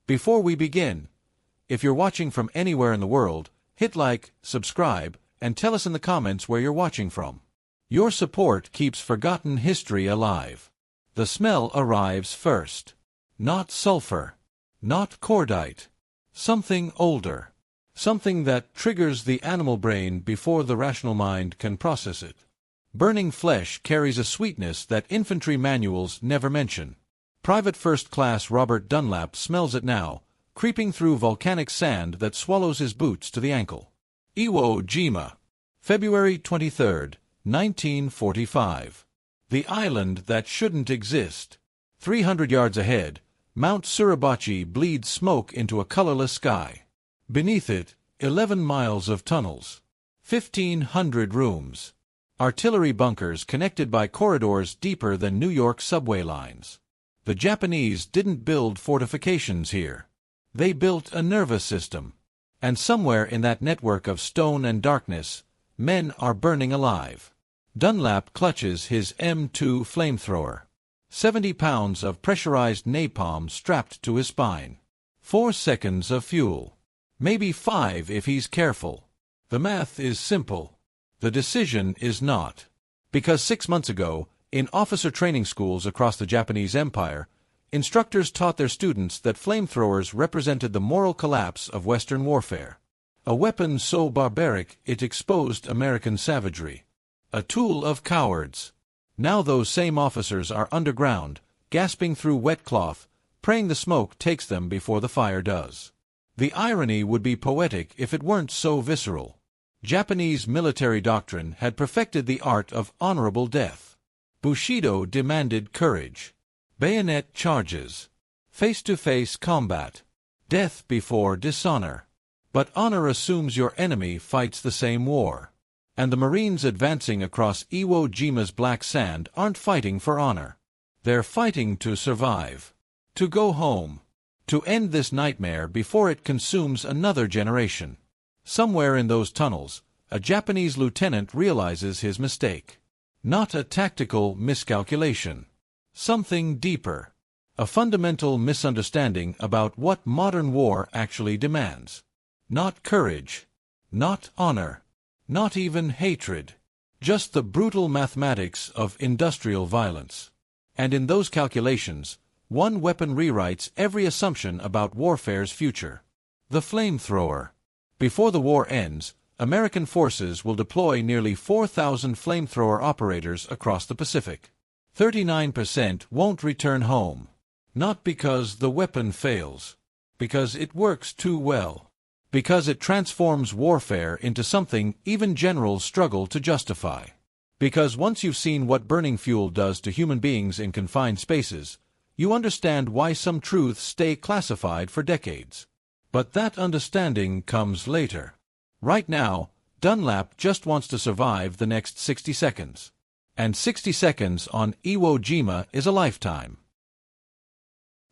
Before we begin, if you're watching from anywhere in the world, hit like, subscribe, and tell us in the comments where you're watching from. Your support keeps forgotten history alive. The smell arrives first. Not sulfur. Not cordite. Something older. Something that triggers the animal brain before the rational mind can process it. Burning flesh carries a sweetness that infantry manuals never mention. Private First Class Robert Dunlap smells it now, creeping through volcanic sand that swallows his boots to the ankle. Iwo Jima, February 23, 1945. The island that shouldn't exist. 300 yards ahead, Mount Suribachi bleeds smoke into a colorless sky. Beneath it, 11 miles of tunnels. 1,500 rooms. Artillery bunkers connected by corridors deeper than New York subway lines. The Japanese didn't build fortifications here. They built a nervous system. And somewhere in that network of stone and darkness, men are burning alive. Dunlap clutches his M2 flamethrower. 70 pounds of pressurized napalm strapped to his spine. 4 seconds of fuel. Maybe 5 if he's careful. The math is simple. The decision is not. Because 6 months ago, in officer training schools across the Japanese Empire, instructors taught their students that flamethrowers represented the moral collapse of Western warfare. A weapon so barbaric it exposed American savagery. A tool of cowards. Now those same officers are underground, gasping through wet cloth, praying the smoke takes them before the fire does. The irony would be poetic if it weren't so visceral. Japanese military doctrine had perfected the art of honorable death. Bushido demanded courage. Bayonet charges. Face-to-face combat. Death before dishonor. But honor assumes your enemy fights the same war. And the Marines advancing across Iwo Jima's black sand aren't fighting for honor. They're fighting to survive. To go home. To end this nightmare before it consumes another generation. Somewhere in those tunnels, a Japanese lieutenant realizes his mistake. Not a tactical miscalculation. Something deeper. A fundamental misunderstanding about what modern war actually demands. Not courage. Not honor. Not even hatred. Just the brutal mathematics of industrial violence. And in those calculations, one weapon rewrites every assumption about warfare's future. The flamethrower. Before the war ends, American forces will deploy nearly 4,000 flamethrower operators across the Pacific. 39% won't return home. Not because the weapon fails. Because it works too well. Because it transforms warfare into something even generals struggle to justify. Because once you've seen what burning fuel does to human beings in confined spaces, you understand why some truths stay classified for decades. But that understanding comes later. Right now, Dunlap just wants to survive the next 60 seconds. And 60 seconds on Iwo Jima is a lifetime.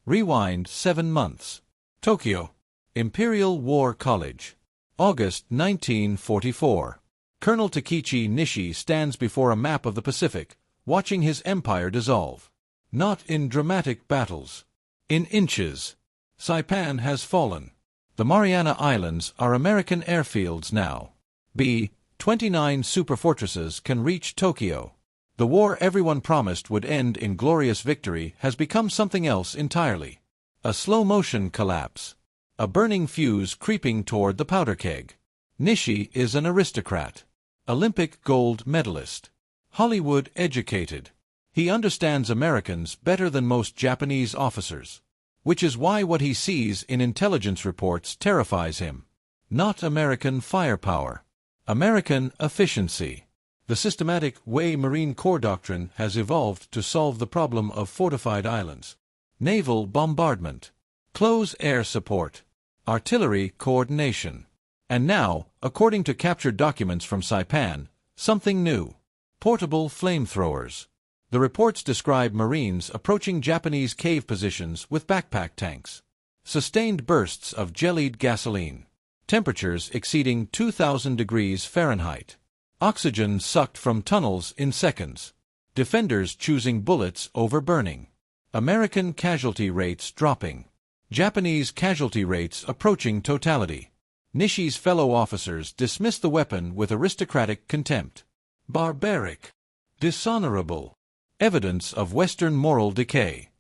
Rewind 7 months. Tokyo. Imperial War College. August 1944. Colonel Takechi Nishi stands before a map of the Pacific, watching his empire dissolve. Not in dramatic battles. In inches. Saipan has fallen. The Mariana Islands are American airfields now. B-29 superfortresses can reach Tokyo. The war everyone promised would end in glorious victory has become something else entirely. A slow-motion collapse. A burning fuse creeping toward the powder keg. Nishi is an aristocrat. Olympic gold medalist. Hollywood educated. He understands Americans better than most Japanese officers. Which is why what he sees in intelligence reports terrifies him. Not American firepower. American efficiency. The systematic way Marine Corps doctrine has evolved to solve the problem of fortified islands. Naval bombardment. Close air support. Artillery coordination. And now, according to captured documents from Saipan, something new. Portable flamethrowers. The reports describe Marines approaching Japanese cave positions with backpack tanks. Sustained bursts of jellied gasoline. Temperatures exceeding 2,000 degrees Fahrenheit. Oxygen sucked from tunnels in seconds. Defenders choosing bullets over burning. American casualty rates dropping. Japanese casualty rates approaching totality. Nishi's fellow officers dismiss the weapon with aristocratic contempt. Barbaric. Dishonorable. Evidence of Western moral decay.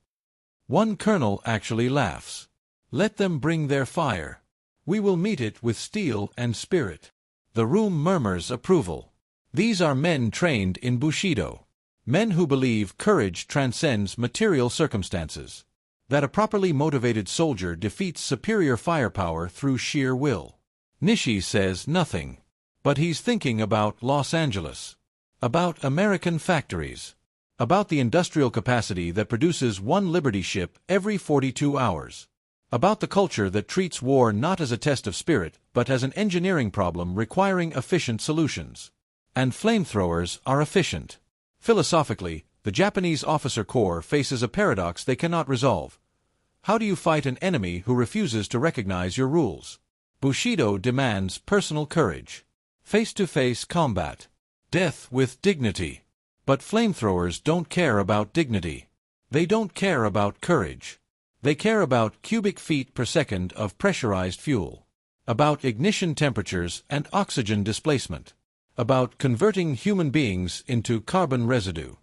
One colonel actually laughs. Let them bring their fire. We will meet it with steel and spirit. The room murmurs approval. These are men trained in Bushido. Men who believe courage transcends material circumstances. That a properly motivated soldier defeats superior firepower through sheer will. Nishi says nothing. But he's thinking about Los Angeles. About American factories. About the industrial capacity that produces one Liberty ship every 42 hours. About the culture that treats war not as a test of spirit, but as an engineering problem requiring efficient solutions. And flamethrowers are efficient. Philosophically, the Japanese officer corps faces a paradox they cannot resolve. How do you fight an enemy who refuses to recognize your rules? Bushido demands personal courage. Face-to-face combat. Death with dignity. But flamethrowers don't care about dignity. They don't care about courage. They care about cubic feet per second of pressurized fuel. About ignition temperatures and oxygen displacement. About converting human beings into carbon residue.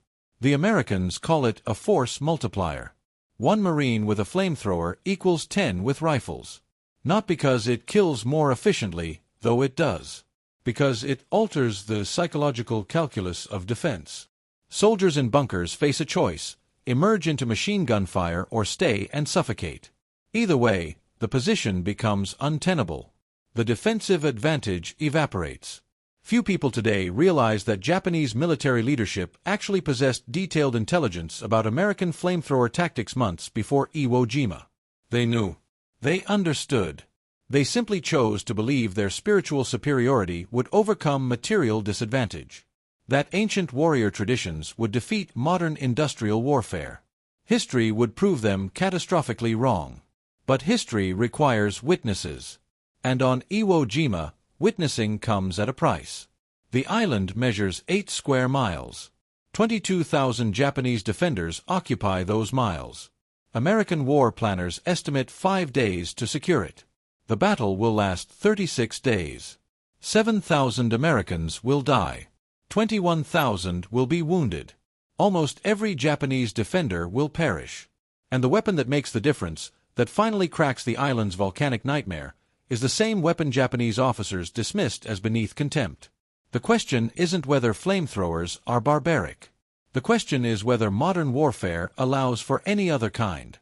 The Americans call it a force multiplier. 1 Marine with a flamethrower equals 10 with rifles. Not because it kills more efficiently, though it does. Because it alters the psychological calculus of defense. Soldiers in bunkers face a choice: emerge into machine gun fire or stay and suffocate. Either way, the position becomes untenable. The defensive advantage evaporates. Few people today realize that Japanese military leadership actually possessed detailed intelligence about American flamethrower tactics months before Iwo Jima. They knew. They understood. They simply chose to believe their spiritual superiority would overcome material disadvantage. That ancient warrior traditions would defeat modern industrial warfare. History would prove them catastrophically wrong. But history requires witnesses. And on Iwo Jima, witnessing comes at a price. The island measures 8 square miles. 22,000 Japanese defenders occupy those miles. American war planners estimate 5 days to secure it. The battle will last 36 days. 7,000 Americans will die. 21,000 will be wounded. Almost every Japanese defender will perish. And the weapon that makes the difference, that finally cracks the island's volcanic nightmare, is the same weapon Japanese officers dismissed as beneath contempt. The question isn't whether flamethrowers are barbaric. The question is whether modern warfare allows for any other kind.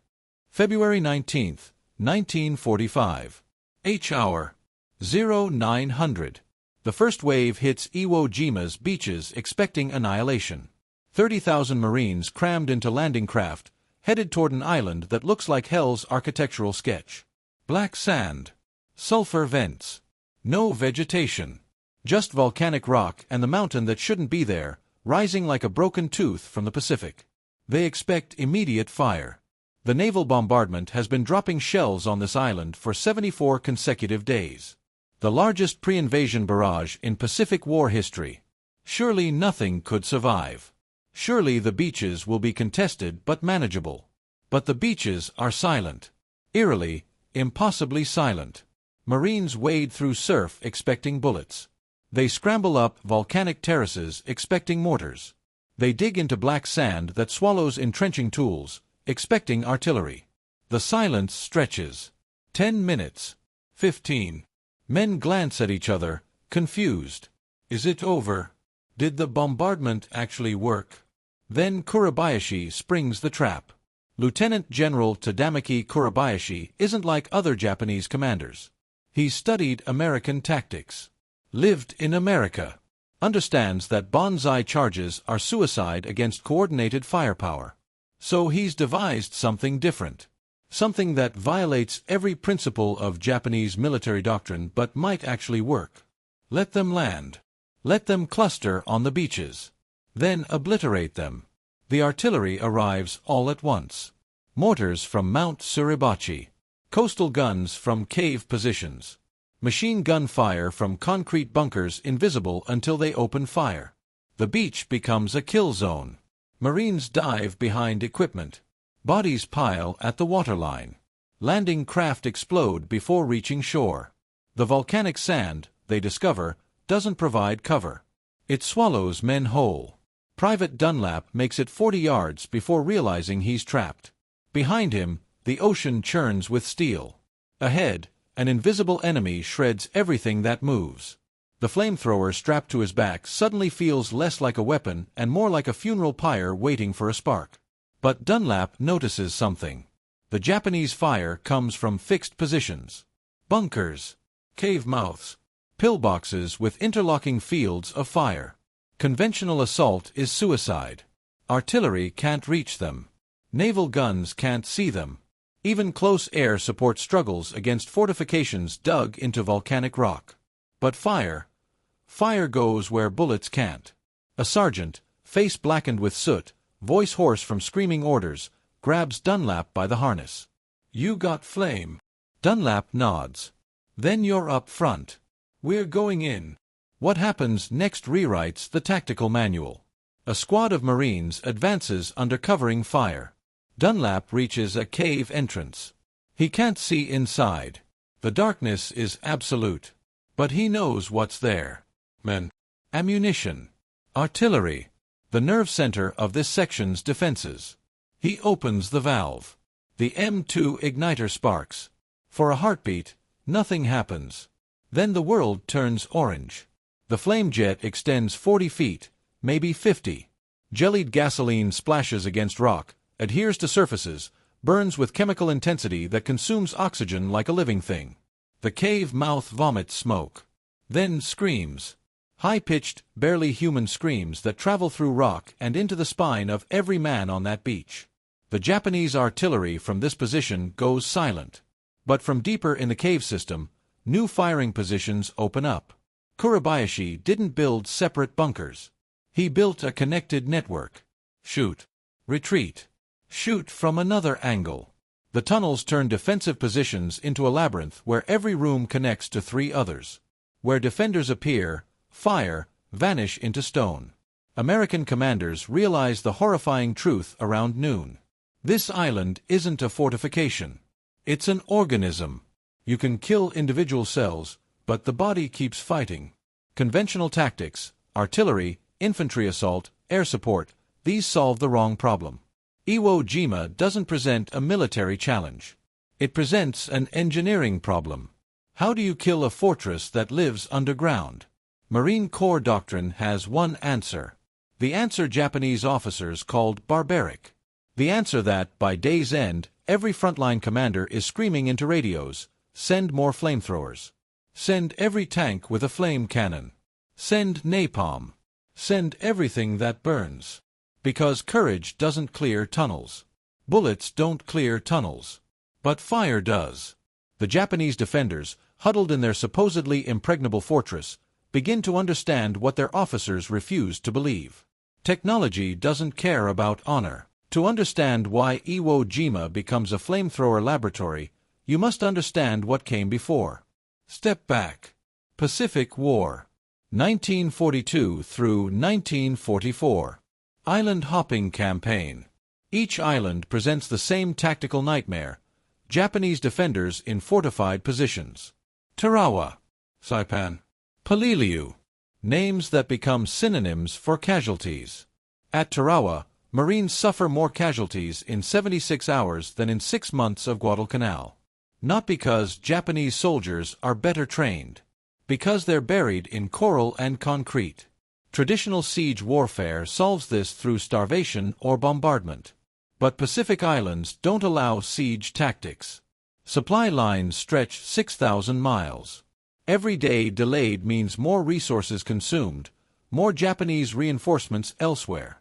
February 19, 1945. H-hour. 0900. The first wave hits Iwo Jima's beaches expecting annihilation. 30,000 Marines crammed into landing craft, headed toward an island that looks like hell's architectural sketch. Black sand. Sulfur vents. No vegetation. Just volcanic rock and the mountain that shouldn't be there, rising like a broken tooth from the Pacific. They expect immediate fire. The naval bombardment has been dropping shells on this island for 74 consecutive days. The largest pre-invasion barrage in Pacific War history. Surely nothing could survive. Surely the beaches will be contested but manageable. But the beaches are silent. Eerily, impossibly silent. Marines wade through surf expecting bullets. They scramble up volcanic terraces expecting mortars. They dig into black sand that swallows entrenching tools, expecting artillery. The silence stretches. 10 minutes. 15. Men glance at each other, confused. Is it over? Did the bombardment actually work? Then Kurabayashi springs the trap. Lieutenant General Tadamaki Kurabayashi isn't like other Japanese commanders. He's studied American tactics. Lived in America. Understands that bonsai charges are suicide against coordinated firepower. So he's devised something different. Something that violates every principle of Japanese military doctrine but might actually work. Let them land. Let them cluster on the beaches. Then obliterate them. The artillery arrives all at once. Mortars from Mount Suribachi. Coastal guns from cave positions. Machine gun fire from concrete bunkers invisible until they open fire. The beach becomes a kill zone. Marines dive behind equipment. Bodies pile at the waterline. Landing craft explode before reaching shore. The volcanic sand, they discover, doesn't provide cover. It swallows men whole. Private Dunlap makes it 40 yards before realizing he's trapped. Behind him, the ocean churns with steel. Ahead, an invisible enemy shreds everything that moves. The flamethrower strapped to his back suddenly feels less like a weapon and more like a funeral pyre waiting for a spark. But Dunlap notices something. The Japanese fire comes from fixed positions. Bunkers, cave mouths, pillboxes with interlocking fields of fire. Conventional assault is suicide. Artillery can't reach them. Naval guns can't see them. Even close air support struggles against fortifications dug into volcanic rock. But fire goes where bullets can't. A sergeant, face blackened with soot, voice hoarse from screaming orders, grabs Dunlap by the harness. "You got flame." Dunlap nods. "Then you're up front. We're going in." What happens next rewrites the tactical manual. A squad of Marines advances under covering fire. Dunlap reaches a cave entrance. He can't see inside. The darkness is absolute. But he knows what's there. Men. Ammunition. Artillery. The nerve center of this section's defenses. He opens the valve. The M2 igniter sparks. For a heartbeat, nothing happens. Then the world turns orange. The flame jet extends 40 feet, maybe 50. Jellied gasoline splashes against rock, adheres to surfaces, burns with chemical intensity that consumes oxygen like a living thing. The cave mouth vomits smoke. Then screams. High-pitched, barely human screams that travel through rock and into the spine of every man on that beach. The Japanese artillery from this position goes silent. But from deeper in the cave system, new firing positions open up. Kurabayashi didn't build separate bunkers. He built a connected network. Shoot. Retreat. Shoot from another angle. The tunnels turn defensive positions into a labyrinth where every room connects to 3 others. Where defenders appear, fire, vanish into stone. American commanders realize the horrifying truth around noon. This island isn't a fortification. It's an organism. You can kill individual cells, but the body keeps fighting. Conventional tactics, artillery, infantry assault, air support, these solve the wrong problem. Iwo Jima doesn't present a military challenge. It presents an engineering problem. How do you kill a fortress that lives underground? Marine Corps doctrine has one answer. The answer Japanese officers called barbaric. The answer that, by day's end, every frontline commander is screaming into radios, "Send more flamethrowers. Send every tank with a flame cannon. Send napalm. Send everything that burns." Because courage doesn't clear tunnels. Bullets don't clear tunnels. But fire does. The Japanese defenders, huddled in their supposedly impregnable fortress, begin to understand what their officers refuse to believe. Technology doesn't care about honor. To understand why Iwo Jima becomes a flamethrower laboratory, you must understand what came before. Step back. Pacific War. 1942 through 1944. Island hopping campaign. Each island presents the same tactical nightmare. Japanese defenders in fortified positions. Tarawa. Saipan. Paliliu. Names that become synonyms for casualties. At Tarawa, Marines suffer more casualties in 76 hours than in 6 months of Guadalcanal. Not because Japanese soldiers are better trained. Because they're buried in coral and concrete. Traditional siege warfare solves this through starvation or bombardment. But Pacific Islands don't allow siege tactics. Supply lines stretch 6,000 miles. Every day delayed means more resources consumed, more Japanese reinforcements elsewhere.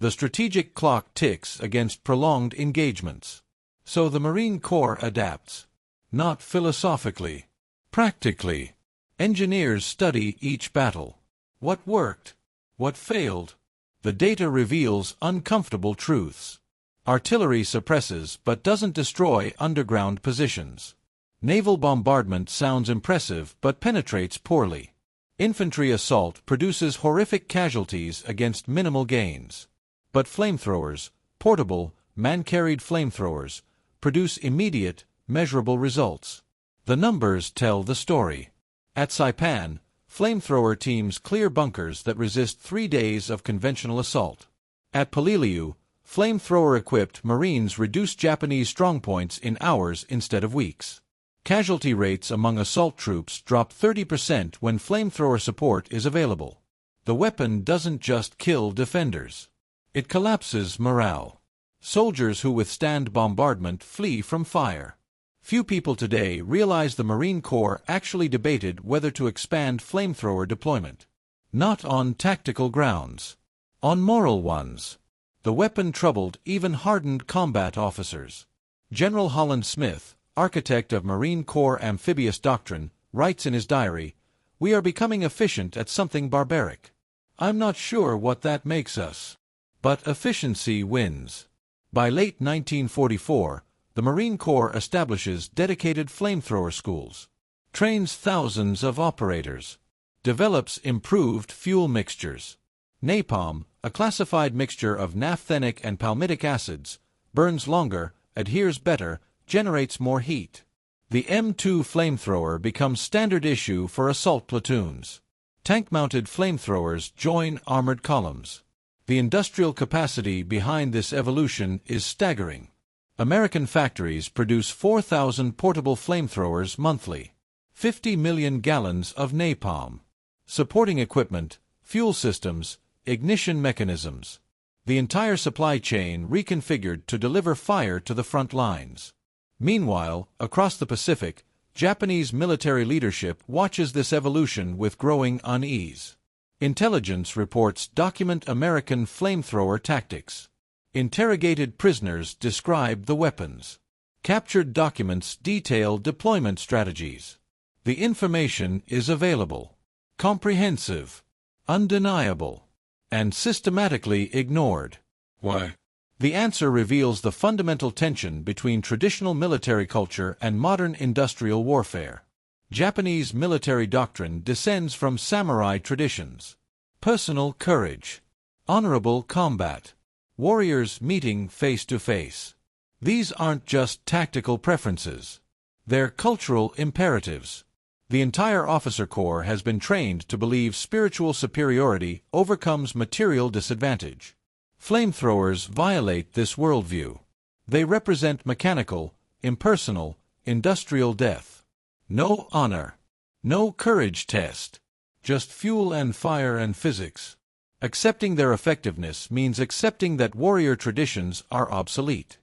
The strategic clock ticks against prolonged engagements. So the Marine Corps adapts. Not philosophically. Practically. Engineers study each battle. What worked? What failed? The data reveals uncomfortable truths. Artillery suppresses but doesn't destroy underground positions. Naval bombardment sounds impressive but penetrates poorly. Infantry assault produces horrific casualties against minimal gains. But flamethrowers, portable, man-carried flamethrowers, produce immediate, measurable results. The numbers tell the story. At Saipan, flamethrower teams clear bunkers that resist 3 days of conventional assault. At Peleliu, flamethrower-equipped Marines reduce Japanese strongpoints in hours instead of weeks. Casualty rates among assault troops drop 30% when flamethrower support is available. The weapon doesn't just kill defenders. It collapses morale. Soldiers who withstand bombardment flee from fire. Few people today realize the Marine Corps actually debated whether to expand flamethrower deployment. Not on tactical grounds. On moral ones. The weapon troubled even hardened combat officers. General Holland Smith, architect of Marine Corps amphibious doctrine, writes in his diary, "We are becoming efficient at something barbaric. I'm not sure what that makes us. But efficiency wins." By late 1944, the Marine Corps establishes dedicated flamethrower schools, trains thousands of operators, develops improved fuel mixtures. Napalm, a classified mixture of naphthenic and palmitic acids, burns longer, adheres better, generates more heat. The M2 flamethrower becomes standard issue for assault platoons. Tank-mounted flamethrowers join armored columns. The industrial capacity behind this evolution is staggering. American factories produce 4,000 portable flamethrowers monthly. 50 million gallons of napalm. Supporting equipment, fuel systems, ignition mechanisms. The entire supply chain reconfigured to deliver fire to the front lines. Meanwhile, across the Pacific, Japanese military leadership watches this evolution with growing unease. Intelligence reports document American flamethrower tactics. Interrogated prisoners describe the weapons. Captured documents detail deployment strategies. The information is available, comprehensive, undeniable, and systematically ignored. Why? The answer reveals the fundamental tension between traditional military culture and modern industrial warfare. Japanese military doctrine descends from samurai traditions. Personal courage. Honorable combat. Warriors meeting face to face. These aren't just tactical preferences. They're cultural imperatives. The entire officer corps has been trained to believe spiritual superiority overcomes material disadvantage. Flamethrowers violate this worldview. They represent mechanical, impersonal, industrial death. No honor. No courage test. Just fuel and fire and physics. Accepting their effectiveness means accepting that warrior traditions are obsolete.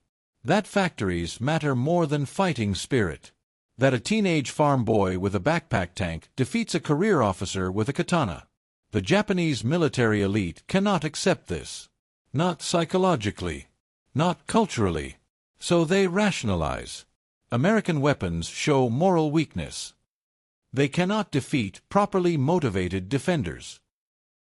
That factories matter more than fighting spirit. That a teenage farm boy with a backpack tank defeats a career officer with a katana. The Japanese military elite cannot accept this. Not psychologically. Not culturally. So they rationalize. American weapons show moral weakness. They cannot defeat properly motivated defenders.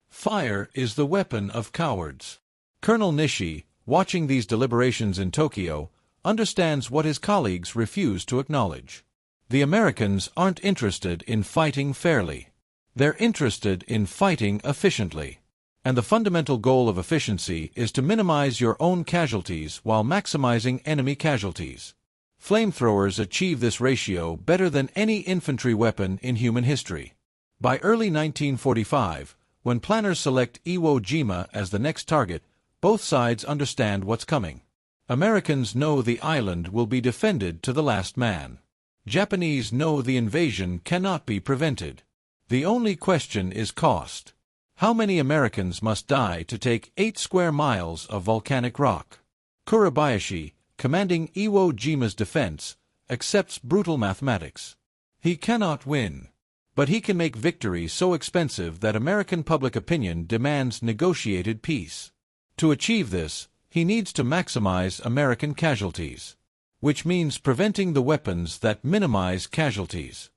Fire is the weapon of cowards. Colonel Nishi, watching these deliberations in Tokyo, understands what his colleagues refuse to acknowledge. The Americans aren't interested in fighting fairly. They're interested in fighting efficiently. And the fundamental goal of efficiency is to minimize your own casualties while maximizing enemy casualties. Flamethrowers achieve this ratio better than any infantry weapon in human history. By early 1945, when planners select Iwo Jima as the next target, both sides understand what's coming. Americans know the island will be defended to the last man. Japanese know the invasion cannot be prevented. The only question is cost. How many Americans must die to take 8 square miles of volcanic rock? Kurabayashi, commanding Iwo Jima's defense, accepts brutal mathematics. He cannot win. But he can make victory so expensive that American public opinion demands negotiated peace. To achieve this, he needs to maximize American casualties, which means preventing the weapons that minimize casualties.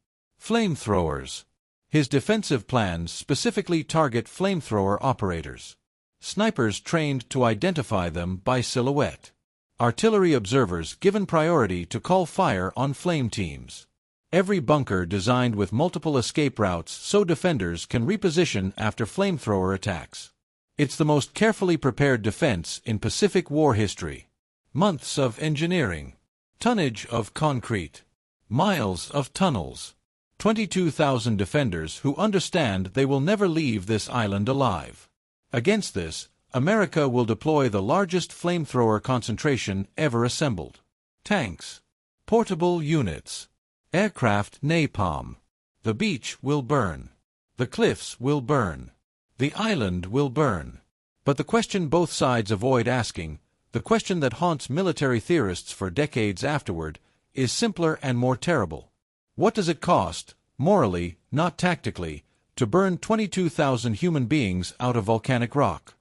Flamethrowers. His defensive plans specifically target flamethrower operators. Snipers trained to identify them by silhouette. Artillery observers given priority to call fire on flame teams. Every bunker designed with multiple escape routes so defenders can reposition after flamethrower attacks. It's the most carefully prepared defense in Pacific War history. Months of engineering. Tonnage of concrete. Miles of tunnels. 22,000 defenders who understand they will never leave this island alive. Against this, America will deploy the largest flamethrower concentration ever assembled. Tanks. Portable units. Aircraft napalm. The beach will burn. The cliffs will burn. The island will burn. But the question both sides avoid asking, the question that haunts military theorists for decades afterward, is simpler and more terrible. What does it cost, morally, not tactically, to burn 22,000 human beings out of volcanic rock?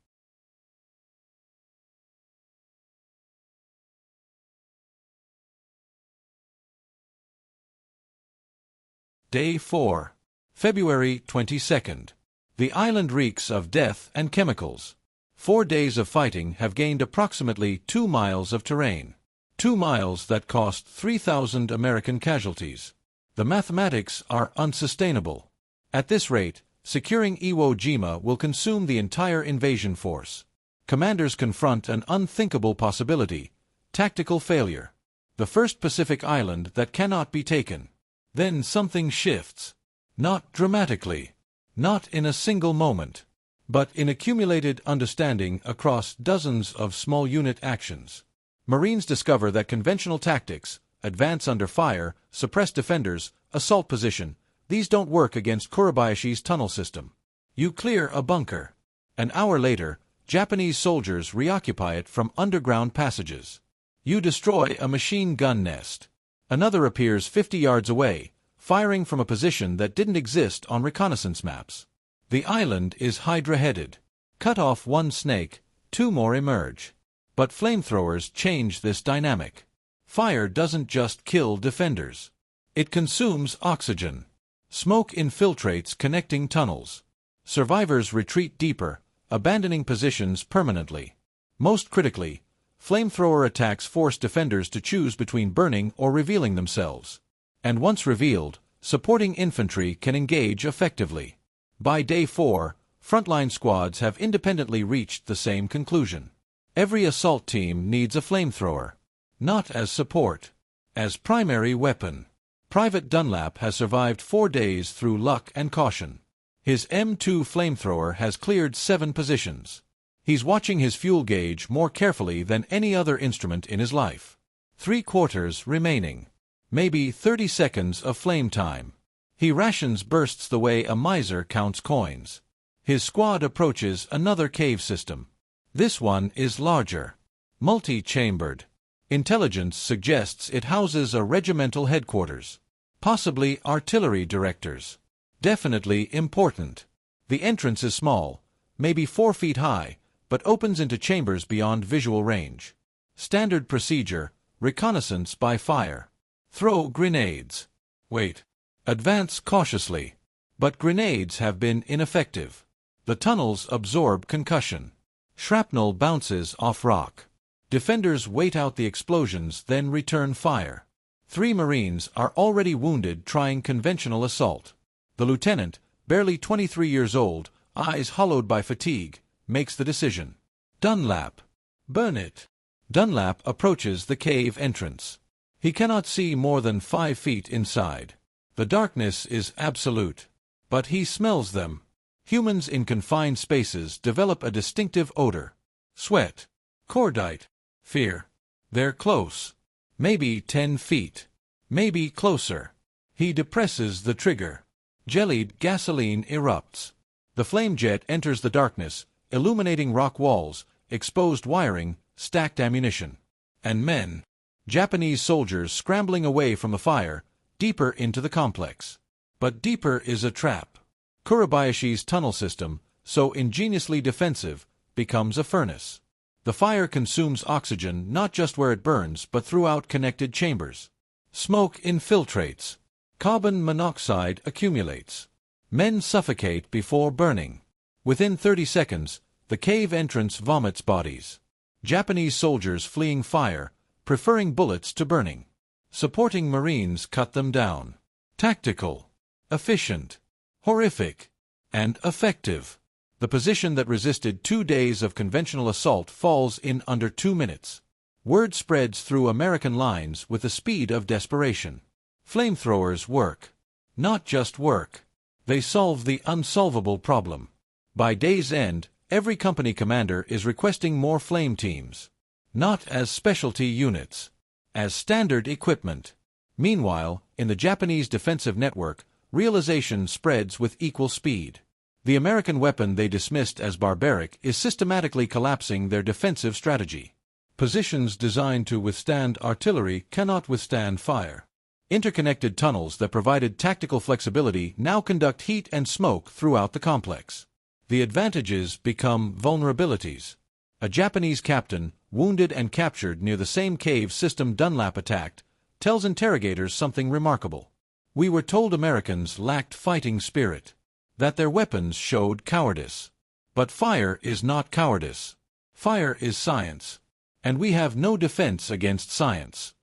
Day 4. February 22nd. The island reeks of death and chemicals. 4 days of fighting have gained approximately 2 miles of terrain. 2 miles that cost 3,000 American casualties. The mathematics are unsustainable. At this rate, securing Iwo Jima will consume the entire invasion force. Commanders confront an unthinkable possibility: tactical failure. The first Pacific island that cannot be taken. Then something shifts. Not dramatically. Not in a single moment. But in accumulated understanding across dozens of small unit actions. Marines discover that conventional tactics, advance under fire, suppress defenders, assault position, these don't work against Kuribayashi's tunnel system. You clear a bunker. An hour later, Japanese soldiers reoccupy it from underground passages. You destroy a machine gun nest. Another appears 50 yards away, firing from a position that didn't exist on reconnaissance maps. The island is hydra-headed. Cut off one snake, 2 more emerge. But flamethrowers change this dynamic. Fire doesn't just kill defenders. It consumes oxygen. Smoke infiltrates connecting tunnels. Survivors retreat deeper, abandoning positions permanently. Most critically, flamethrower attacks force defenders to choose between burning or revealing themselves. And once revealed, supporting infantry can engage effectively. By day 4, frontline squads have independently reached the same conclusion. Every assault team needs a flamethrower. Not as support. As primary weapon. Private Dunlap has survived 4 days through luck and caution. His M2 flamethrower has cleared 7 positions. He's watching his fuel gauge more carefully than any other instrument in his life. 3/4 remaining. Maybe 30 seconds of flame time. He rations bursts the way a miser counts coins. His squad approaches another cave system. This one is larger. Multi-chambered. Intelligence suggests it houses a regimental headquarters. Possibly artillery directors. Definitely important. The entrance is small, maybe 4 feet high, but opens into chambers beyond visual range. Standard procedure: reconnaissance by fire. Throw grenades. Wait. Advance cautiously. But grenades have been ineffective. The tunnels absorb concussion. Shrapnel bounces off rock. Defenders wait out the explosions, then return fire. 3 Marines are already wounded trying conventional assault. The lieutenant, barely 23 years old, eyes hollowed by fatigue, makes the decision. Dunlap. Burn it. Dunlap approaches the cave entrance. He cannot see more than 5 feet inside. The darkness is absolute. But he smells them. Humans in confined spaces develop a distinctive odor. Sweat. Cordite. Fear. They're close. Maybe 10 feet. Maybe closer. He depresses the trigger. Jellied gasoline erupts. The flame jet enters the darkness, illuminating rock walls, exposed wiring, stacked ammunition. And men. Japanese soldiers scrambling away from the fire, deeper into the complex. But deeper is a trap. Kuribayashi's tunnel system, so ingeniously defensive, becomes a furnace. The fire consumes oxygen not just where it burns but throughout connected chambers. Smoke infiltrates. Carbon monoxide accumulates. Men suffocate before burning. Within 30 seconds, the cave entrance vomits bodies. Japanese soldiers fleeing fire, preferring bullets to burning. Supporting Marines cut them down. Tactical. Efficient. Horrific. And effective. The position that resisted 2 days of conventional assault falls in under 2 minutes. Word spreads through American lines with the speed of desperation. Flamethrowers work. Not just work. They solve the unsolvable problem. By day's end, every company commander is requesting more flame teams. Not as specialty units. As standard equipment. Meanwhile, in the Japanese defensive network, realization spreads with equal speed. The American weapon they dismissed as barbaric is systematically collapsing their defensive strategy. Positions designed to withstand artillery cannot withstand fire. Interconnected tunnels that provided tactical flexibility now conduct heat and smoke throughout the complex. The advantages become vulnerabilities. A Japanese captain, wounded and captured near the same cave system Dunlap attacked, tells interrogators something remarkable. We were told Americans lacked fighting spirit, that their weapons showed cowardice. But fire is not cowardice. Fire is science. And we have no defense against science.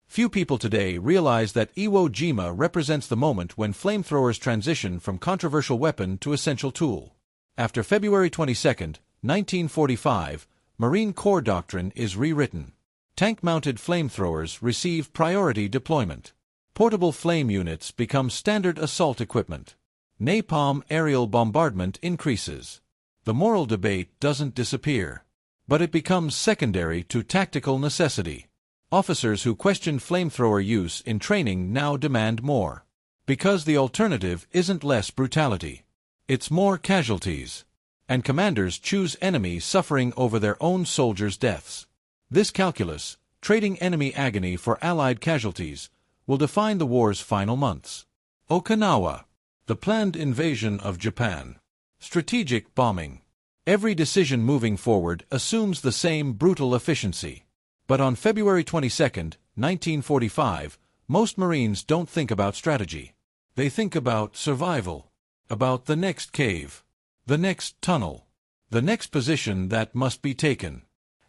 Few people today realize that Iwo Jima represents the moment when flamethrowers transition from controversial weapon to essential tool. After February 22, 1945, Marine Corps doctrine is rewritten. Tank-mounted flamethrowers receive priority deployment. Portable flame units become standard assault equipment. Napalm aerial bombardment increases. The moral debate doesn't disappear, but it becomes secondary to tactical necessity. Officers who questioned flamethrower use in training now demand more. Because the alternative isn't less brutality. It's more casualties. And commanders choose enemy suffering over their own soldiers' deaths. This calculus, trading enemy agony for Allied casualties, will define the war's final months. Okinawa. The planned invasion of Japan. Strategic bombing. Every decision moving forward assumes the same brutal efficiency. But on February 22, 1945, most Marines don't think about strategy. They think about survival. About the next cave. The next tunnel. The next position that must be taken.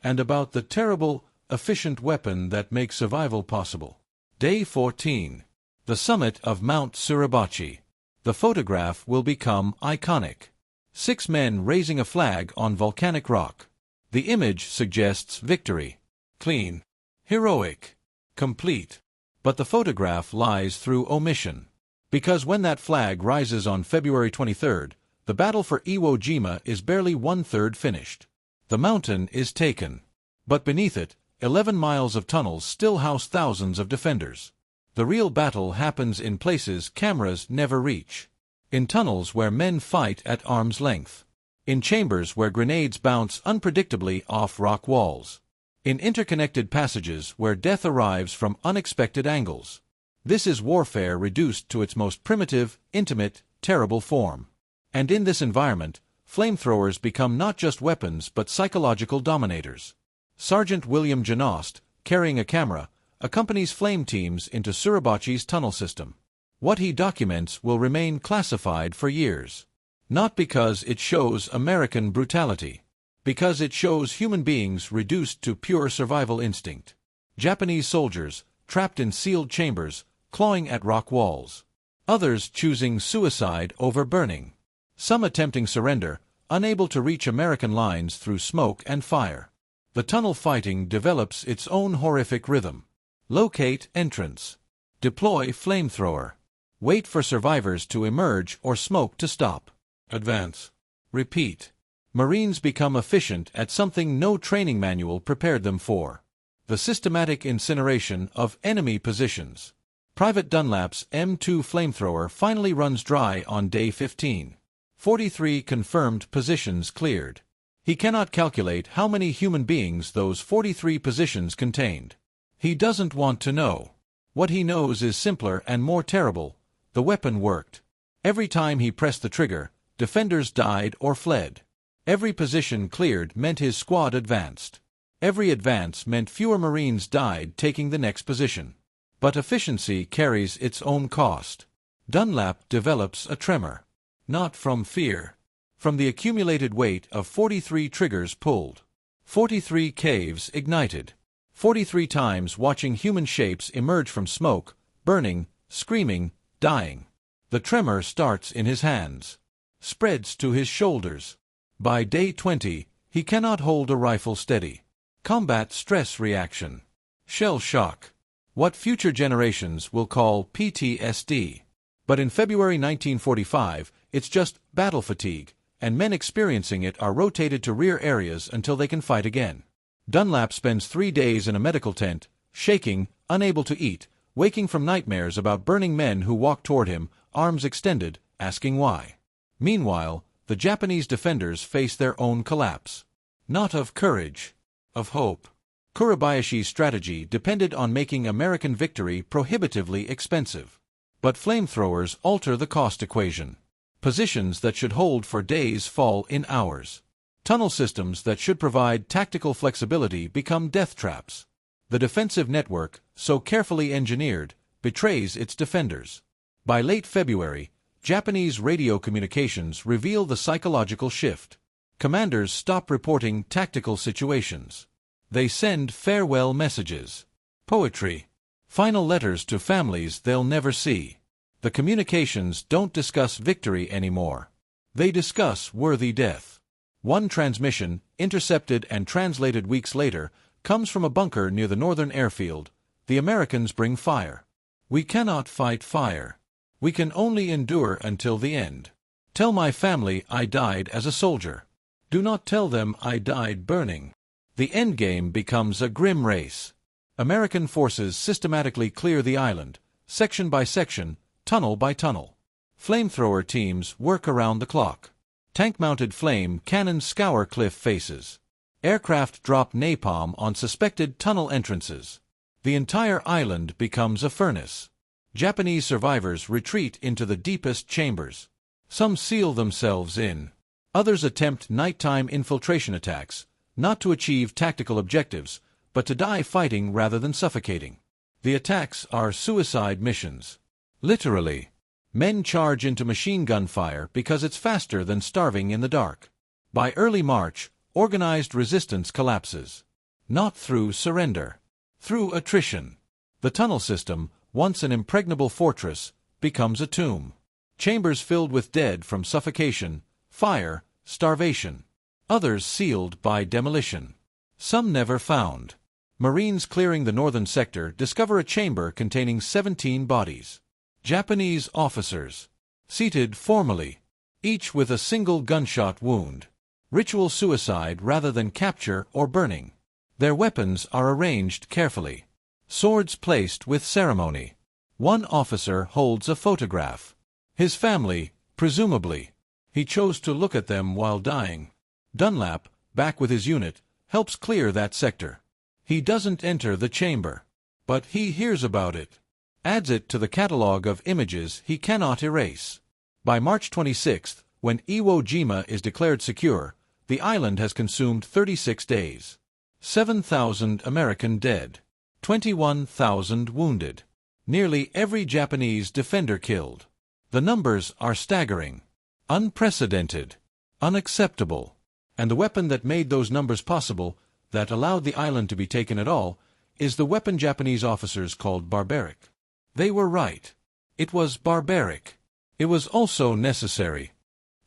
And about the terrible, efficient weapon that makes survival possible. Day 14. The summit of Mount Suribachi. The photograph will become iconic. 6 men raising a flag on volcanic rock. The image suggests victory. Clean. Heroic. Complete. But the photograph lies through omission. Because when that flag rises on February 23, the battle for Iwo Jima is barely 1/3 finished. The mountain is taken. But beneath it, 11 miles of tunnels still house thousands of defenders. The real battle happens in places cameras never reach. In tunnels where men fight at arm's length. In chambers where grenades bounce unpredictably off rock walls. In interconnected passages where death arrives from unexpected angles. This is warfare reduced to its most primitive, intimate, terrible form. And in this environment, flamethrowers become not just weapons but psychological dominators. Sergeant William Janost, carrying a camera, accompanies flame teams into Suribachi's tunnel system. What he documents will remain classified for years. Not because it shows American brutality. Because it shows human beings reduced to pure survival instinct. Japanese soldiers, trapped in sealed chambers, clawing at rock walls. Others choosing suicide over burning. Some attempting surrender, unable to reach American lines through smoke and fire. The tunnel fighting develops its own horrific rhythm. Locate entrance. Deploy flamethrower. Wait for survivors to emerge or smoke to stop. Advance. Repeat. Marines become efficient at something no training manual prepared them for. The systematic incineration of enemy positions. Private Dunlap's M2 flamethrower finally runs dry on day 15. 43 confirmed positions cleared. He cannot calculate how many human beings those 43 positions contained. He doesn't want to know. What he knows is simpler and more terrible. The weapon worked. Every time he pressed the trigger, defenders died or fled. Every position cleared meant his squad advanced. Every advance meant fewer Marines died taking the next position. But efficiency carries its own cost. Dunlap develops a tremor. Not from fear. From the accumulated weight of 43 triggers pulled. 43 caves ignited. 43 times watching human shapes emerge from smoke, burning, screaming, dying. The tremor starts in his hands. Spreads to his shoulders. By day 20, he cannot hold a rifle steady. Combat stress reaction. Shell shock. What future generations will call PTSD. But in February 1945, it's just battle fatigue, and men experiencing it are rotated to rear areas until they can fight again. Dunlap spends 3 days in a medical tent, shaking, unable to eat, waking from nightmares about burning men who walk toward him, arms extended, asking why. Meanwhile, the Japanese defenders face their own collapse. Not of courage, of hope. Kurabayashi's strategy depended on making American victory prohibitively expensive. But flamethrowers alter the cost equation. Positions that should hold for days fall in hours. Tunnel systems that should provide tactical flexibility become death traps. The defensive network, so carefully engineered, betrays its defenders. By late February, Japanese radio communications reveal the psychological shift. Commanders stop reporting tactical situations. They send farewell messages. Poetry. Final letters to families they'll never see. The communications don't discuss victory anymore. They discuss worthy death. One transmission, intercepted and translated weeks later, comes from a bunker near the northern airfield. The Americans bring fire. We cannot fight fire. We can only endure until the end. Tell my family I died as a soldier. Do not tell them I died burning. The endgame becomes a grim race. American forces systematically clear the island, section by section, tunnel by tunnel. Flamethrower teams work around the clock. Tank-mounted flame cannons scour cliff faces. Aircraft drop napalm on suspected tunnel entrances. The entire island becomes a furnace. Japanese survivors retreat into the deepest chambers. Some seal themselves in. Others attempt nighttime infiltration attacks, not to achieve tactical objectives, but to die fighting rather than suffocating. The attacks are suicide missions. Literally. Men charge into machine gun fire because it's faster than starving in the dark. By early March, organized resistance collapses. Not through surrender. Through attrition. The tunnel system, once an impregnable fortress, becomes a tomb. Chambers filled with dead from suffocation, fire, starvation. Others sealed by demolition. Some never found. Marines clearing the northern sector discover a chamber containing 17 bodies. Japanese officers. Seated formally. Each with a single gunshot wound. Ritual suicide rather than capture or burning. Their weapons are arranged carefully. Swords placed with ceremony. One officer holds a photograph. His family, presumably. He chose to look at them while dying. Dunlap, back with his unit, helps clear that sector. He doesn't enter the chamber. But he hears about it. Adds it to the catalogue of images he cannot erase. By March 26th, when Iwo Jima is declared secure, the island has consumed 36 days. 7,000 American dead. 21,000 wounded. Nearly every Japanese defender killed. The numbers are staggering. Unprecedented. Unacceptable. And the weapon that made those numbers possible, that allowed the island to be taken at all, is the weapon Japanese officers called barbaric. They were right. It was barbaric. It was also necessary.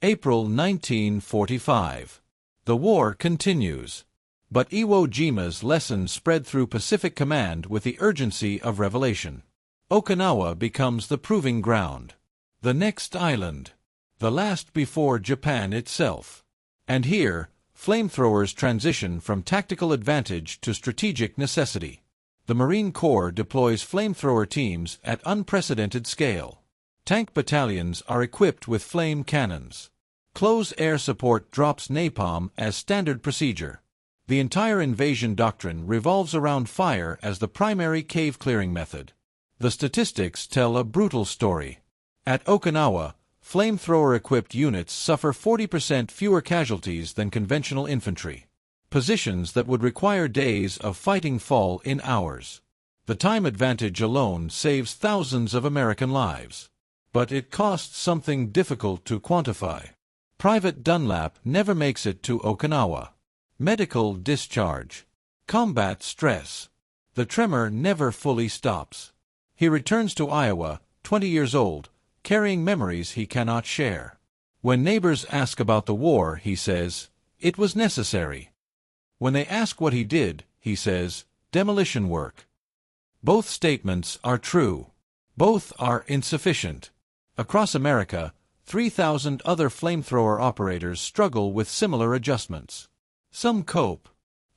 April 1945. The war continues. But Iwo Jima's lesson spread through Pacific Command with the urgency of revelation. Okinawa becomes the proving ground. The next island. The last before Japan itself. And here, flamethrowers transition from tactical advantage to strategic necessity. The Marine Corps deploys flamethrower teams at unprecedented scale. Tank battalions are equipped with flame cannons. Close air support drops napalm as standard procedure. The entire invasion doctrine revolves around fire as the primary cave-clearing method. The statistics tell a brutal story. At Okinawa, flamethrower-equipped units suffer 40% fewer casualties than conventional infantry. Positions that would require days of fighting fall in hours. The time advantage alone saves thousands of American lives. But it costs something difficult to quantify. Private Dunlap never makes it to Okinawa. Medical discharge. Combat stress. The tremor never fully stops. He returns to Iowa, 20 years old, carrying memories he cannot share. When neighbors ask about the war, he says, "It was necessary." When they ask what he did, he says, demolition work. Both statements are true. Both are insufficient. Across America, 3,000 other flamethrower operators struggle with similar adjustments. Some cope.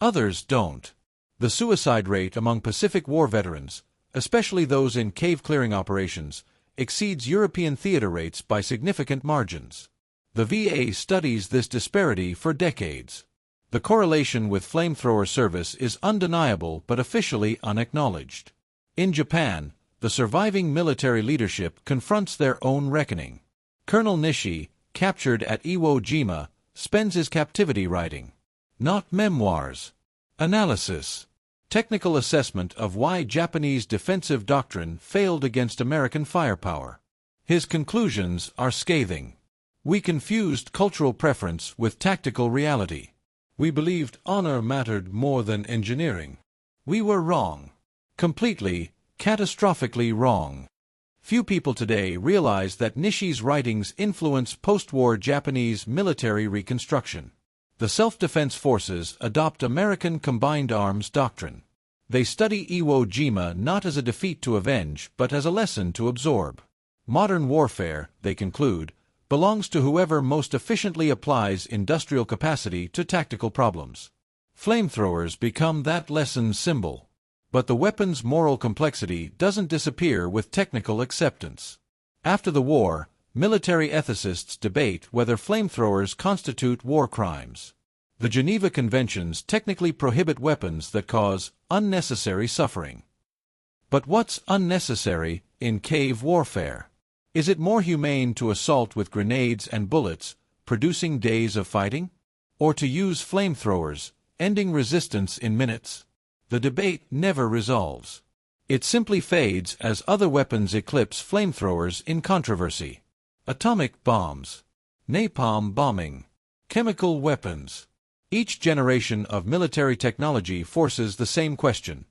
Others don't. The suicide rate among Pacific War veterans, especially those in cave-clearing operations, exceeds European theater rates by significant margins. The VA studies this disparity for decades. The correlation with flamethrower service is undeniable but officially unacknowledged. In Japan, the surviving military leadership confronts their own reckoning. Colonel Nishi, captured at Iwo Jima, spends his captivity writing, not memoirs, analysis, technical assessment of why Japanese defensive doctrine failed against American firepower. His conclusions are scathing. We confused cultural preference with tactical reality. We believed honor mattered more than engineering. We were wrong. Completely, catastrophically wrong. Few people today realize that Nishi's writings influence post-war Japanese military reconstruction. The self-defense forces adopt American combined arms doctrine. They study Iwo Jima not as a defeat to avenge, but as a lesson to absorb. Modern warfare, they conclude, belongs to whoever most efficiently applies industrial capacity to tactical problems. Flamethrowers become that lesson's symbol. But the weapon's moral complexity doesn't disappear with technical acceptance. After the war, military ethicists debate whether flamethrowers constitute war crimes. The Geneva Conventions technically prohibit weapons that cause unnecessary suffering. But what's unnecessary in cave warfare? Is it more humane to assault with grenades and bullets, producing days of fighting? Or to use flamethrowers, ending resistance in minutes? The debate never resolves. It simply fades as other weapons eclipse flamethrowers in controversy. Atomic bombs, napalm bombing, chemical weapons. Each generation of military technology forces the same question.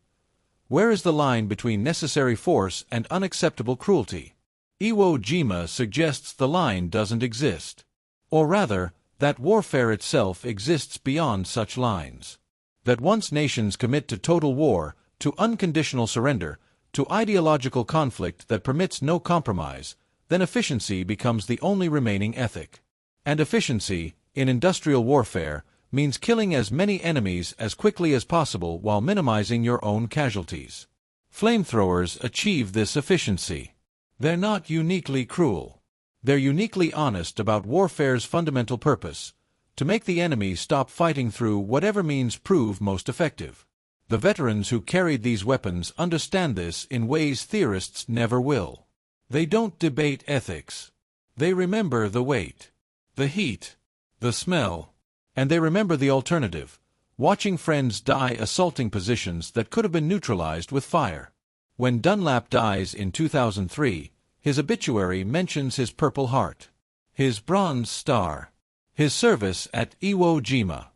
Where is the line between necessary force and unacceptable cruelty? Iwo Jima suggests the line doesn't exist. Or rather, that warfare itself exists beyond such lines. That once nations commit to total war, to unconditional surrender, to ideological conflict that permits no compromise, then efficiency becomes the only remaining ethic. And efficiency, in industrial warfare, means killing as many enemies as quickly as possible while minimizing your own casualties. Flamethrowers achieve this efficiency. They're not uniquely cruel. They're uniquely honest about warfare's fundamental purpose, to make the enemy stop fighting through whatever means prove most effective. The veterans who carried these weapons understand this in ways theorists never will. They don't debate ethics. They remember the weight, the heat, the smell, and they remember the alternative, watching friends die assaulting positions that could have been neutralized with fire. When Dunlap dies in 2003, his obituary mentions his Purple Heart, his Bronze Star, his service at Iwo Jima.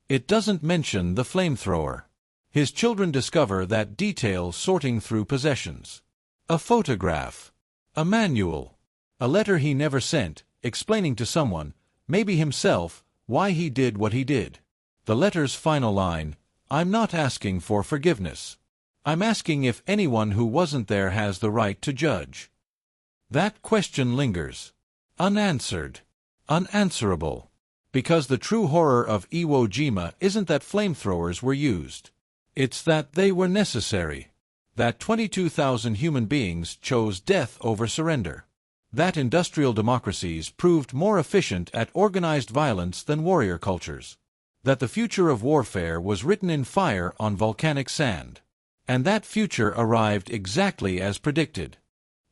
It doesn't mention the flamethrower. His children discover that detail sorting through possessions. A photograph, a manual, a letter he never sent, explaining to someone, maybe himself, why he did what he did. The letter's final line, "I'm not asking for forgiveness. I'm asking if anyone who wasn't there has the right to judge." That question lingers. Unanswered. Unanswerable. Because the true horror of Iwo Jima isn't that flamethrowers were used. It's that they were necessary. That 22,000 human beings chose death over surrender. That industrial democracies proved more efficient at organized violence than warrior cultures. That the future of warfare was written in fire on volcanic sand. And that future arrived exactly as predicted.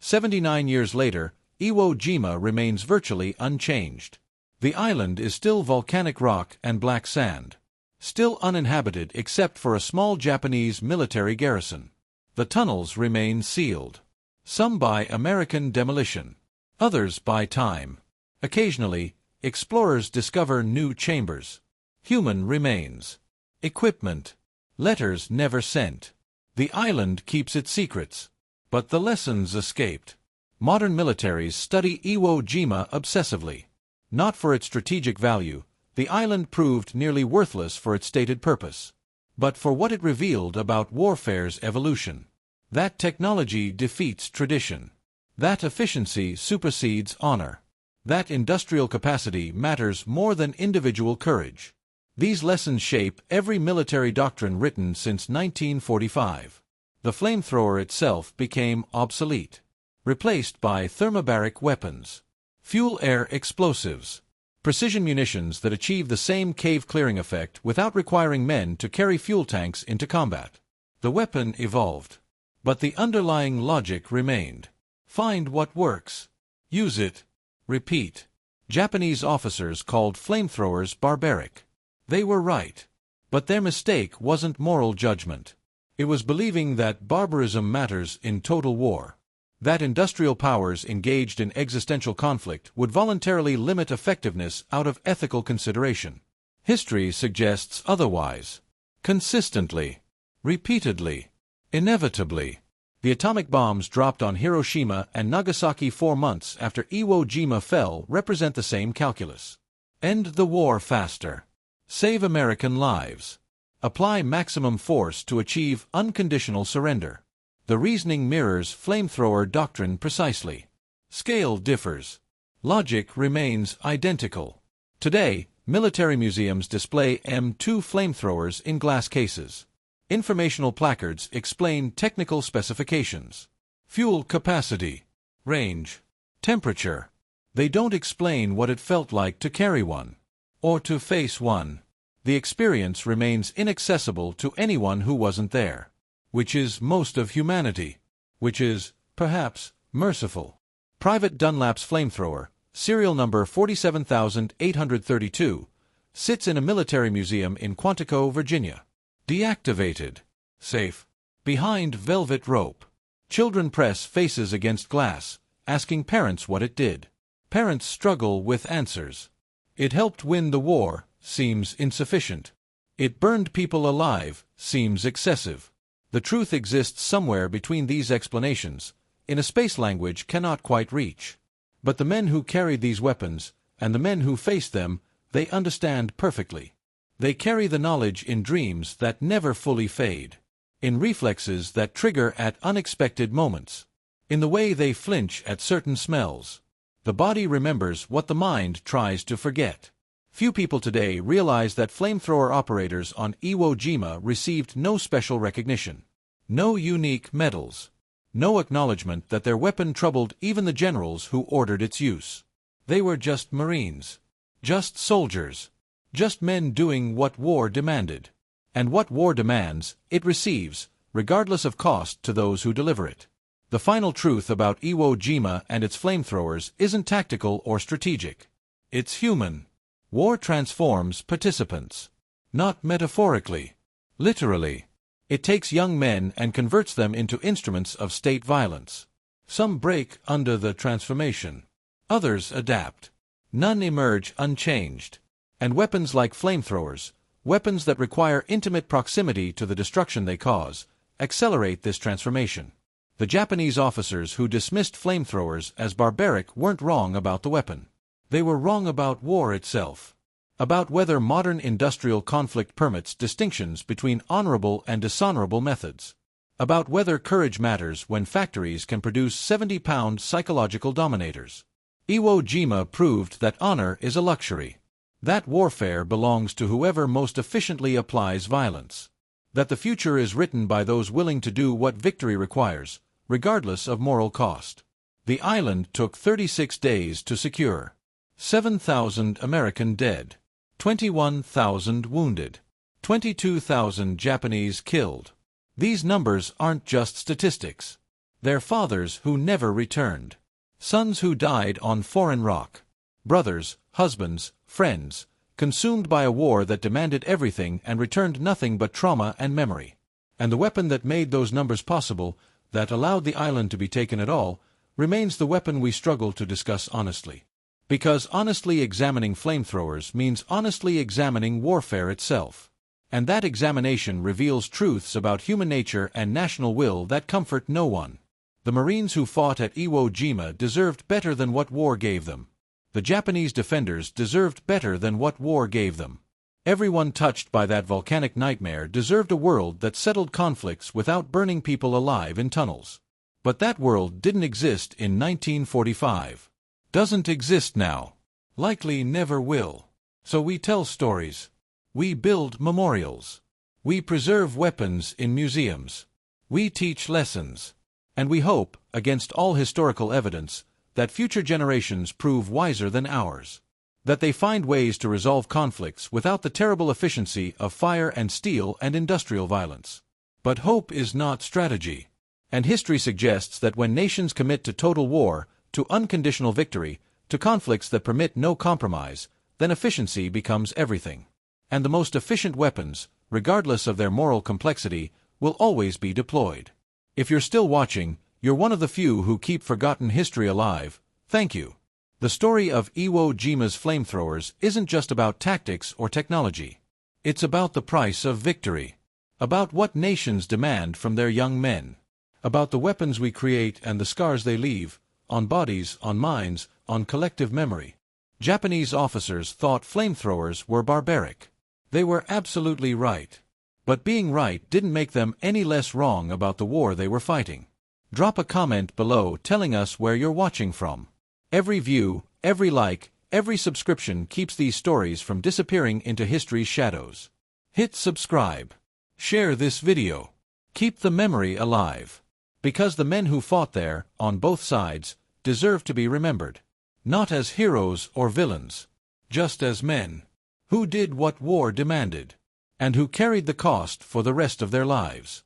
79 years later, Iwo Jima remains virtually unchanged. The island is still volcanic rock and black sand. Still uninhabited except for a small Japanese military garrison. The tunnels remain sealed. Some by American demolition. Others by time. Occasionally, explorers discover new chambers. Human remains. Equipment. Letters never sent. The island keeps its secrets. But the lessons escaped. Modern militaries study Iwo Jima obsessively. Not for its strategic value, The island proved nearly worthless for its stated purpose, but for what it revealed about warfare's evolution. That technology defeats tradition. That efficiency supersedes honor. That industrial capacity matters more than individual courage. These lessons shape every military doctrine written since 1945. The flamethrower itself became obsolete, replaced by thermobaric weapons, fuel-air explosives, precision munitions that achieve the same cave-clearing effect without requiring men to carry fuel tanks into combat. The weapon evolved, but the underlying logic remained. Find what works. Use it. Repeat. Japanese officers called flamethrowers barbaric. They were right. But their mistake wasn't moral judgment. It was believing that barbarism matters in total war. That industrial powers engaged in existential conflict would voluntarily limit effectiveness out of ethical consideration. History suggests otherwise. Consistently. Repeatedly. Inevitably. The atomic bombs dropped on Hiroshima and Nagasaki 4 months after Iwo Jima fell represent the same calculus. End the war faster. Save American lives. Apply maximum force to achieve unconditional surrender. The reasoning mirrors flamethrower doctrine precisely. Scale differs. Logic remains identical. Today, military museums display M2 flamethrowers in glass cases. Informational placards explain technical specifications. Fuel capacity, range, temperature. They don't explain what it felt like to carry one, or to face one. The experience remains inaccessible to anyone who wasn't there, which is most of humanity, which is, perhaps, merciful. Private Dunlap's flamethrower, serial number 47832, sits in a military museum in Quantico, Virginia. Deactivated. Safe. Behind velvet rope. Children press faces against glass, asking parents what it did. Parents struggle with answers. It helped win the war, seems insufficient. It burned people alive, seems excessive. The truth exists somewhere between these explanations, in a space language cannot quite reach. But the men who carried these weapons, and the men who faced them, they understand perfectly. They carry the knowledge in dreams that never fully fade, in reflexes that trigger at unexpected moments, in the way they flinch at certain smells. The body remembers what the mind tries to forget. Few people today realize that flamethrower operators on Iwo Jima received no special recognition, no unique medals, no acknowledgement that their weapon troubled even the generals who ordered its use. They were just Marines, just soldiers, just men doing what war demanded. And what war demands, it receives, regardless of cost to those who deliver it. The final truth about Iwo Jima and its flamethrowers isn't tactical or strategic. It's human. War transforms participants. Not metaphorically. Literally. It takes young men and converts them into instruments of state violence. Some break under the transformation. Others adapt. None emerge unchanged. And weapons like flamethrowers, weapons that require intimate proximity to the destruction they cause, accelerate this transformation. The Japanese officers who dismissed flamethrowers as barbaric weren't wrong about the weapon. They were wrong about war itself. About whether modern industrial conflict permits distinctions between honorable and dishonorable methods. About whether courage matters when factories can produce 70-pound psychological dominators. Iwo Jima proved that honor is a luxury. That warfare belongs to whoever most efficiently applies violence. That the future is written by those willing to do what victory requires, regardless of moral cost. The island took 36 days to secure. 7,000 American dead. 21,000 wounded. 22,000 Japanese killed. These numbers aren't just statistics. They're fathers who never returned. Sons who died on foreign rock. Brothers, husbands, friends, consumed by a war that demanded everything and returned nothing but trauma and memory. And the weapon that made those numbers possible, that allowed the island to be taken at all, remains the weapon we struggle to discuss honestly. Because honestly examining flamethrowers means honestly examining warfare itself. And that examination reveals truths about human nature and national will that comfort no one. The Marines who fought at Iwo Jima deserved better than what war gave them. The Japanese defenders deserved better than what war gave them. Everyone touched by that volcanic nightmare deserved a world that settled conflicts without burning people alive in tunnels. But that world didn't exist in 1945. Doesn't exist now. Likely never will. So we tell stories. We build memorials. We preserve weapons in museums. We teach lessons. And we hope, against all historical evidence, that future generations prove wiser than ours. That they find ways to resolve conflicts without the terrible efficiency of fire and steel and industrial violence. But hope is not strategy. And history suggests that when nations commit to total war, to unconditional victory, to conflicts that permit no compromise, then efficiency becomes everything. And the most efficient weapons, regardless of their moral complexity, will always be deployed. If you're still watching, you're one of the few who keep forgotten history alive. Thank you. The story of Iwo Jima's flamethrowers isn't just about tactics or technology. It's about the price of victory. About what nations demand from their young men. About the weapons we create and the scars they leave, on bodies, on minds, on collective memory. Japanese officers thought flamethrowers were barbaric. They were absolutely right. But being right didn't make them any less wrong about the war they were fighting. Drop a comment below telling us where you're watching from. Every view, every like, every subscription keeps these stories from disappearing into history's shadows. Hit subscribe. Share this video. Keep the memory alive. Because the men who fought there, on both sides, deserve to be remembered. Not as heroes or villains. Just as men. Who did what war demanded. And who carried the cost for the rest of their lives.